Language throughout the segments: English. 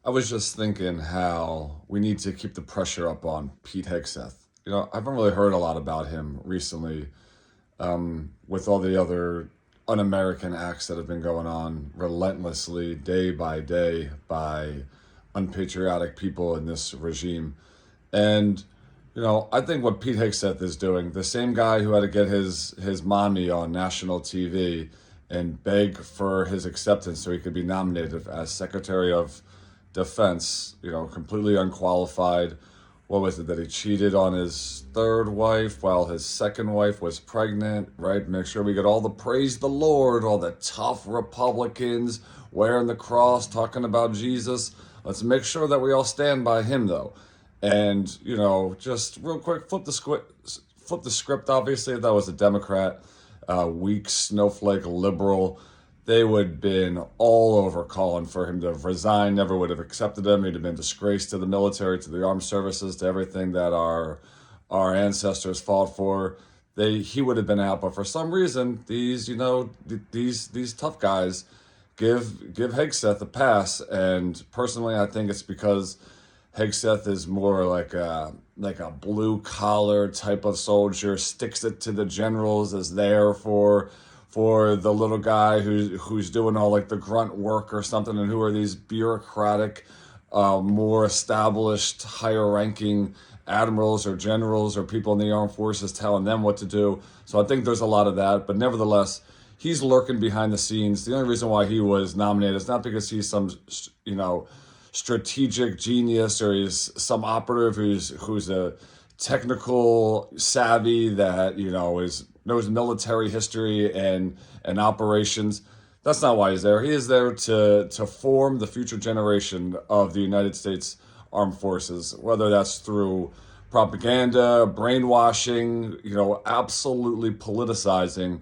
I was just thinking how we need to keep the pressure up on Pete Hegseth. I haven't really heard a lot about him recently, with all the other un-American acts that have been going on relentlessly, day by day, by unpatriotic people in this regime. And I think what Pete Hegseth is doing, the same guy who had to get his mommy on national TV and beg for his acceptance so he could be nominated as Secretary of Defense, completely unqualified. What was it that he cheated on his third wife while his second wife was pregnant, right? Make sure we get all the praise the Lord, all the tough Republicans wearing the cross, talking about Jesus. Let's make sure that we all stand by him, though. And just real quick, flip the script. Obviously, if that was a Democrat, weak snowflake liberal, they would have been all over calling for him to resign. Never would have accepted him. He'd have been disgraced to the military, to the armed services, to everything that our ancestors fought for. He would have been out, but for some reason, these tough guys give Hegseth a pass. And personally, I think it's because Hegseth is more like a blue collar type of soldier, sticks it to the generals, is there for the little guy who's doing all like the grunt work or something, and who are these bureaucratic, more established, higher ranking admirals or generals or people in the armed forces telling them what to do. So I think there's a lot of that, but nevertheless, he's lurking behind the scenes. The only reason why he was nominated is not because he's some, strategic genius, or he's some operative who's a technical savvy that knows military history and operations. That's not why he's there. He is there to form the future generation of the United States Armed Forces, whether that's through propaganda, brainwashing, absolutely politicizing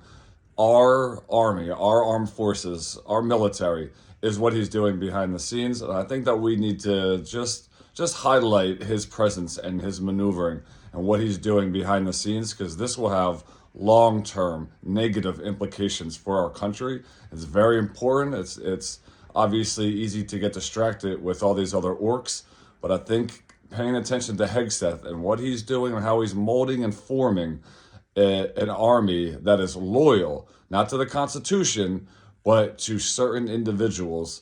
our army, our armed forces, our military is what he's doing behind the scenes. And I think that we need to just highlight his presence and his maneuvering and what he's doing behind the scenes, because this will have long-term negative implications for our country. It's very important. It's obviously easy to get distracted with all these other orcs, but I think paying attention to Hegseth and what he's doing and how he's molding and forming an army that is loyal, not to the Constitution, but to certain individuals